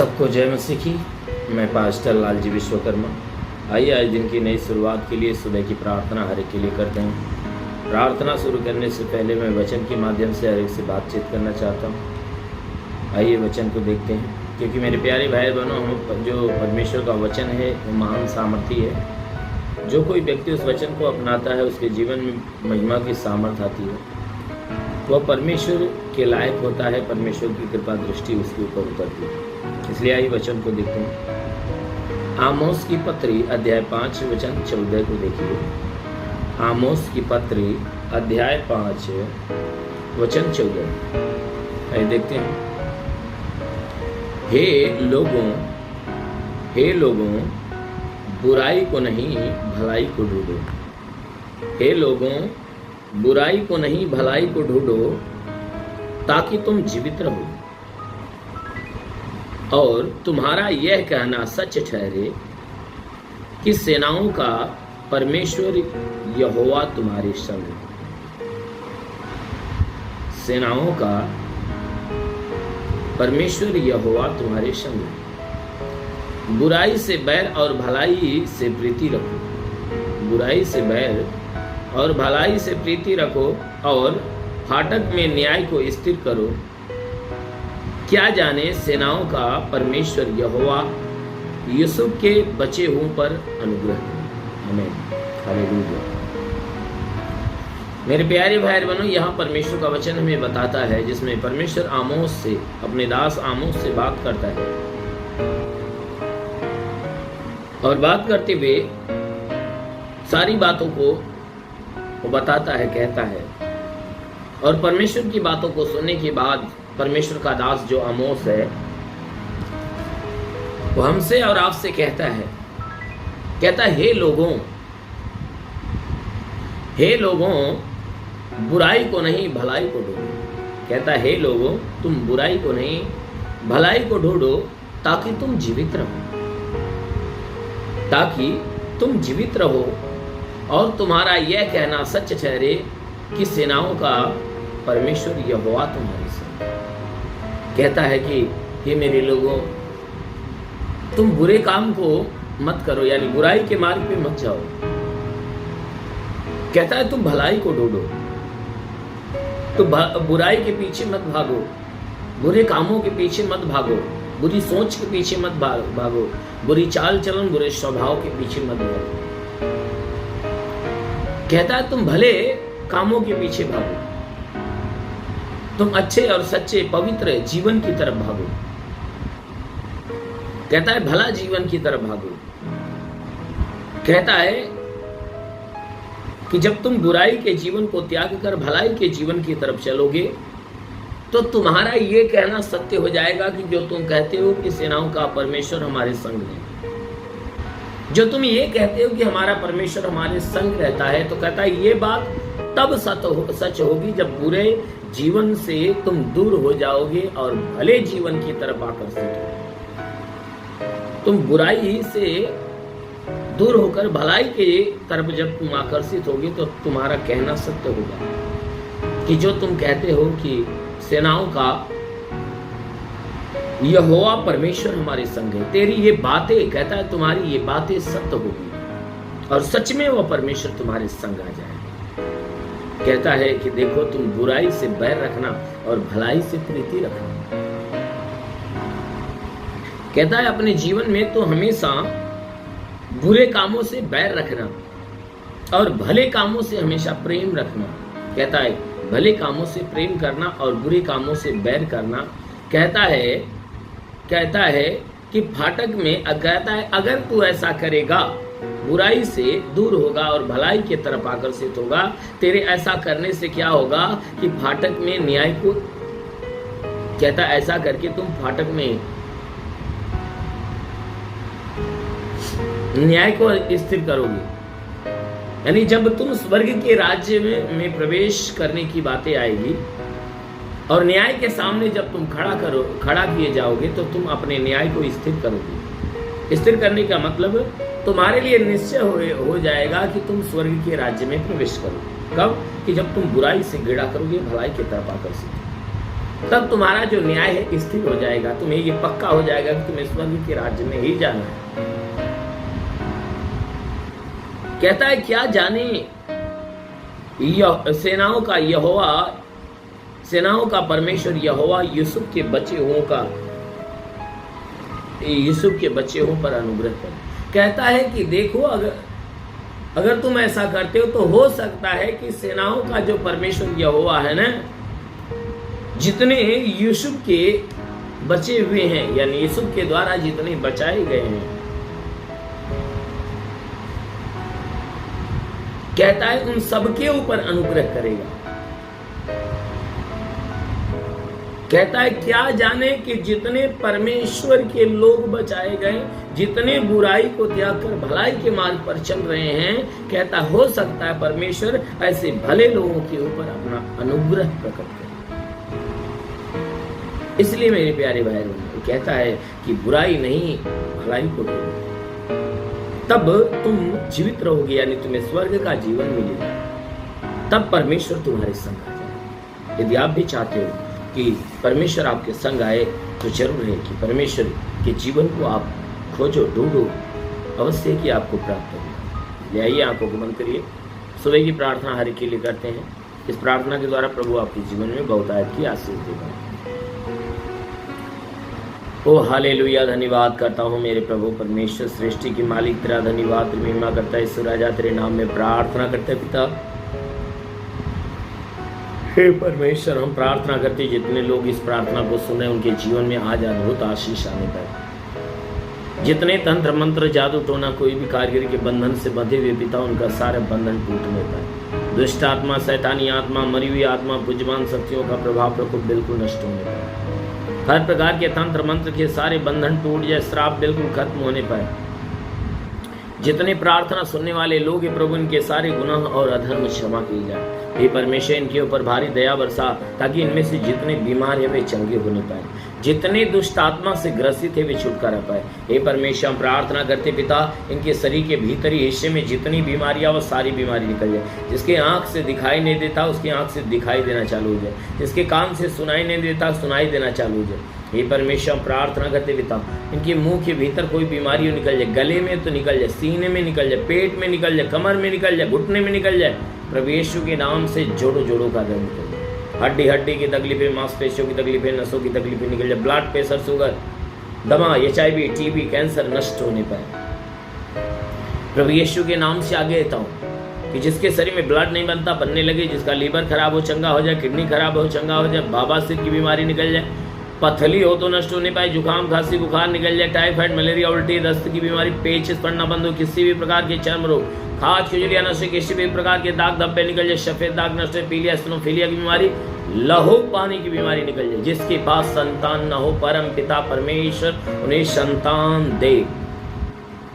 सबको जय मसीह की। मैं पास्टर लालजी विश्वकर्मा। आइए आज दिन की नई शुरुआत के लिए सुबह की प्रार्थना हर एक के लिए करते हैं। प्रार्थना शुरू करने से पहले मैं वचन के माध्यम से हर एक से बातचीत करना चाहता हूँ। आइए वचन को देखते हैं, क्योंकि मेरे प्यारे भाई बहनों, हम जो परमेश्वर का वचन है वो महान सामर्थी है। जो कोई व्यक्ति उस वचन को अपनाता है उसके जीवन में महिमा की सामर्थ आती है। वह परमेश्वर के लायक होता है, परमेश्वर की कृपा दृष्टि उसके ऊपर उतरती है। इसलिए आइए वचन को देखते हैं। आमोस की पत्री अध्याय 5 वचन 14 को देखिए। आमोस की पत्री अध्याय 5 वचन 14 आइए देखते हैं। हे लोगों बुराई को नहीं भलाई को ढूंढो। हे लोगों बुराई को नहीं भलाई को ढूंढो, ताकि तुम जीवित रहो और तुम्हारा यह कहना सच ठहरे कि सेनाओं का परमेश्वर यहोवा तुम्हारे संग है। सेनाओं का परमेश्वर यहोवा तुम्हारे संग है। बुराई से बैर और भलाई से प्रीति रखो। बुराई से बैर और भलाई से प्रीति रखो और फाटक में न्याय को स्थिर करो। क्या जाने सेनाओं का परमेश्वर यहोवा यूसुफ के बचे हुओं पर अनुग्रह करे। आमीन, हालेलुया। मेरे प्यारे भाई बहनों, यहाँ परमेश्वर का वचन हमें बताता है, जिसमें परमेश्वर आमोस से, अपने दास आमोस से बात करता है और बात करते हुए सारी बातों को वो बताता है, कहता है। और परमेश्वर की बातों को सुनने के बाद परमेश्वर का दास जो आमोस है वो हमसे और आपसे कहता है, हे लोगों बुराई को नहीं भलाई को ढूंढो। कहता है, हे लोगों तुम बुराई को नहीं भलाई को ढूंढो, ताकि तुम जीवित रहो और तुम्हारा यह कहना सच ठहरे कि सेनाओं का परमेश्वर यहोवा तुम्हारे संग है। कहता है कि हे मेरे लोगों, तुम बुरे काम को मत करो, यानी बुराई के मार्ग पे मत जाओ। कहता है तुम भलाई को ढूंढो, तो बुराई के पीछे मत भागो, बुरे कामों के पीछे मत भागो, बुरी सोच के पीछे मत भागो, बुरी चाल चलन, बुरे स्वभाव के पीछे मत भागो। कहता है तुम भले कामों के पीछे भागो, तुम अच्छे और सच्चे पवित्र जीवन की तरफ भागो। कहता है भला जीवन की तरफ भागो। कहता है कि जब तुम बुराई के जीवन को त्याग कर भलाई के जीवन की तरफ चलोगे, तो तुम्हारा ये कहना सत्य हो जाएगा कि जो तुम कहते हो कि सेनाओं का परमेश्वर हमारे संग है, जो तुम ये कहते हो कि हमारा परमेश्वर हमारे संग रहता है, तो कहता है ये बात तब सच होगी जब बुरे जीवन से तुम दूर हो जाओगे और भले जीवन की तरफ आकर्षित हो। तुम बुराई से दूर होकर भलाई के तरफ जब तुम आकर्षित होगे, तो तुम्हारा कहना सत्य होगा कि जो तुम कहते हो कि सेनाओं का यहोवा परमेश्वर हमारे संग है। तेरी ये बातें, कहता है तुम्हारी ये बातें सत्य होगी और सच में वो परमेश्वर तुम्हारे संग आ जाएगा। कहता है कि देखो तुम बुराई से बैर रखना और भलाई से प्रीति रखना। कहता है अपने जीवन में तो हमेशा बुरे कामों से बैर रखना और भले कामों से हमेशा प्रेम रखना। कहता है भले कामों से प्रेम करना और बुरे कामों से बैर करना। कहता है कि फाटक में, कहता है अगर तू ऐसा करेगा, बुराई से दूर होगा और भलाई की तरफ आकर्षित होगा, तेरे ऐसा करने से क्या होगा कि फाटक में न्याय को, कहता है ऐसा करके तुम फाटक में न्याय को स्थिर करोगे। यानी जब तुम स्वर्ग के राज्य में प्रवेश करने की बातें आएगी और न्याय के सामने जब तुम खड़ा किए जाओगे, तो तुम अपने न्याय को स्थिर करोगे। स्थिर करने का मतलब तुम्हारे लिए निश्चय हो जाएगा कि तुम स्वर्ग के राज्य में प्रवेश करोगे। कब? कि जब तुम बुराई से घृणा करोगे, भलाई की तरफ आकर्षित। तब तुम्हारा जो न्याय है स्थिर हो जाएगा, तुम्हें ये पक्का हो जाएगा कि तुम्हें स्वर्ग के राज्य में ही जाना है। कहता है क्या जाने सेनाओं का यहोवा, सेनाओं का परमेश्वर यहोवा यूसुफ के बच्चे हों पर अनुग्रह कर। कहता है कि देखो, अगर तुम ऐसा करते हो तो हो सकता है कि सेनाओं का जो परमेश्वर यहोवा है ना, जितने यूसुफ के बचे हुए हैं, यानी यूसुफ के द्वारा जितने बचाए गए हैं, कहता है उन सबके ऊपर अनुग्रह करेगा। कहता है क्या जाने कि जितने परमेश्वर के लोग बचाए गए, जितने बुराई को त्याग कर भलाई के मार्ग पर चल रहे हैं, कहता हो सकता है परमेश्वर ऐसे भले लोगों के ऊपर अपना अनुग्रह प्रकट करे। इसलिए मेरे प्यारे भाई बहनों, कहता है कि बुराई नहीं भलाई को ढूंढो, तब तुम जीवित रहोगे, यानी तुम्हें स्वर्ग का जीवन मिलेगा। तब परमेश्वर तुम्हारे संग आ जाए। यदि आप भी चाहते हो कि परमेश्वर आपके संग आए, तो जरूर है कि परमेश्वर के जीवन को आप खोजो, ढूंढो, अवश्य कि आपको प्राप्त होगा। ले आइए, आंखों को बंद करिए। सुबह की प्रार्थना हर एक के लिए करते हैं। इस प्रार्थना के द्वारा प्रभु आपके जीवन में बहुतायत की आशीष देगा। ओ हालेलुया, धन्यवाद करता हूँ मेरे प्रभु परमेश्वर, सृष्टि के मालिक, तेरा धन्यवाद महिमा करता है। ईश्वर राजा, तेरे नाम में प्रार्थना करते हैं पिता। हे परमेश्वर, हम प्रार्थना करते जितने लोग इस प्रार्थना को सुने, उनके जीवन में आज अद्भुत आशीष आने पाए। जितने तंत्र मंत्र जादू टोना कोई भी कारीगरी के बंधन से बंधे हुए पिता, उनका सारा बंधन टूटने पाए। दुष्ट आत्मा, शैतानी आत्मा, मरी हुई आत्मा, पूज्यमान शक्तियों का प्रभाव प्रकोप बिल्कुल नष्ट होने पाए। हर प्रकार के तंत्र मंत्र के सारे बंधन टूट जाए, श्राप बिल्कुल खत्म होने पाए। जितने प्रार्थना सुनने वाले लोग हैं प्रभु, इनके सारे गुनाह और अधर्म क्षमा किए जाए। हे परमेश्वर, इनके ऊपर भारी दया बरसा, ताकि इनमें से जितने बीमार है वे चंगे होने पाए, जितने दुष्ट आत्मा से ग्रसित है वे छुटकारा पाए। हे परमेश्वर, हम प्रार्थना करते पिता, इनके शरीर के भीतरी हिस्से में जितनी बीमारियां, वो सारी बीमारी निकल जाए। जिसके आंख से दिखाई नहीं देता, उसकी आंख से दिखाई देना चालू हो जाए। जिसके कान से सुनाई नहीं देता, सुनाई देना चालू हो जाए। हे परमेश्वर, हम प्रार्थना करते पिता, इनके मुंह के भीतर कोई बीमारी निकल जाए, गले में तो निकल जाए, सीने में निकल जाए, पेट में निकल जाए, कमर में निकल जाए, घुटने में निकल जाए। प्रभु यीशु के नाम से जोड़ों जोड़ों का दर्द निकल जाए। हड्डी हड्डी की तकलीफें, मांसपेशियों की तकलीफें, नसों की तकलीफें निकल जाए। ब्लड प्रेशर, शुगर, दमा, HIV, TB, कैंसर नष्ट होने पाए। प्रभु यीशु के नाम से आगे देता हूँ कि जिसके शरीर में ब्लड नहीं बनता, बनने लगे, जिसका लीवर खराब हो चंगा हो जाए, किडनी खराब हो चंगा हो जाए, बवासीर की बीमारी निकल जाए, पथली हो तो नष्ट होने पाए, जुकाम, खांसी, बुखार निकल जाए, टाइफाइड, मलेरिया, उल्टी, दस्त की बीमारी, पेचिश पड़ना बंद हो, किसी भी प्रकार के चर्म रोग, खाज, खुजलियां नष्ट, किसी भी प्रकार के दाग धब्बे निकल जाए, सफेद दाग नष्ट, पीलिया, एसिनोफिलिया की बीमारी, लहू पानी की बीमारी निकल जाए। जिसके पास संतान न हो, परम पिता परमेश्वर उन्हें संतान दे।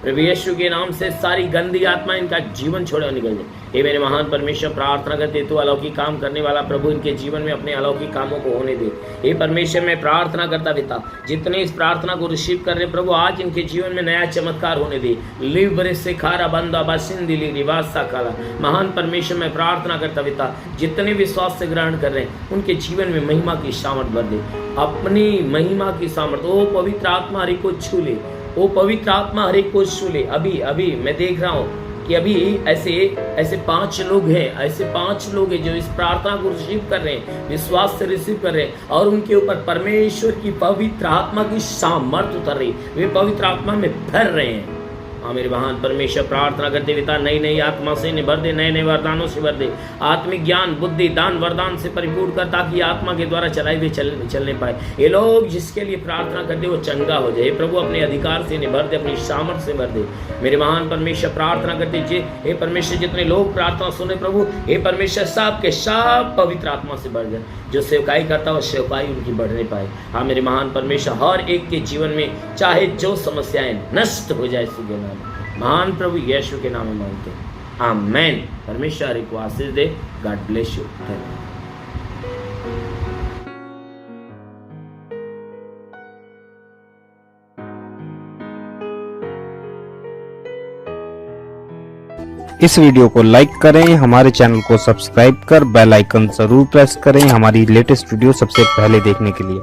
प्रभु यीशु के नाम से सारी गंदी आत्मा इनका जीवन छोड़े और निकल जाए। हे मेरे महान परमेश्वर, प्रार्थना करते तू अलौकिक काम करने वाला प्रभु, इनके जीवन में अपने अलौकिक कामों को होने दे। हे परमेश्वर, मैं प्रार्थना करता पिता, जितने इस प्रार्थना को रिसीव कर रहे प्रभु, आज इनके जीवन में नया चमत्कार होने दे। लिव्रे से खारा बंदा बसिंदिली रिवासा काला। महान परमेश्वर, मैं प्रार्थना करता पिता, जितने विश्वास से ग्रहण कर रहे हैं उनके जीवन में महिमा की सामर्थ भर दे, अपनी महिमा की सामर्थ। ओ पवित्र आत्मा हरि को छू ले, ओ पवित्र आत्मा हर एक को छू ले। अभी मैं देख रहा हूँ कि अभी ऐसे 5 लोग हैं, ऐसे 5 लोग हैं जो इस प्रार्थना को रिसीव कर रहे हैं, विश्वास से रिसीव कर रहे हैं, और उनके ऊपर परमेश्वर की पवित्र आत्मा की सामर्थ उतर रही, वे पवित्र आत्मा में भर रहे हैं। हाँ मेरे महान परमेश्वर, प्रार्थना करते पिता, नई नई आत्मा से भर दे, नए नए वरदानों से भर दे, आत्मिक ज्ञान, बुद्धि, दान, वरदान से परिपूर्ण कर, ताकि आत्मा के द्वारा चलाए हुए चलने पाए। ये लोग जिसके लिए प्रार्थना करते वो चंगा हो जाए। प्रभु अपने अधिकार से भर दे, अपनी सामर्थ से भर दे। मेरे महान परमेश्वर, प्रार्थना करते हे परमेश्वर, जितने लोग प्रार्थना सुने प्रभु, हे परमेश्वर, सब के सब पवित्र आत्मा से भर जाए। जो सेवकाई करता है वो सेवकाई उनकी बढ़ने पाए। हाँ मेरे महान परमेश्वर, हर एक के जीवन में चाहे जो समस्याएं नष्ट हो जाए, सुगे नाम महान प्रभु यीशु के नाम में मांगते हैं, आमेन। परमेश्वर को आशीष दे। God bless you. धन्यवाद। इस वीडियो को लाइक करें, हमारे चैनल को सब्सक्राइब कर बेल आइकन जरूर प्रेस करें हमारी लेटेस्ट वीडियो सबसे पहले देखने के लिए।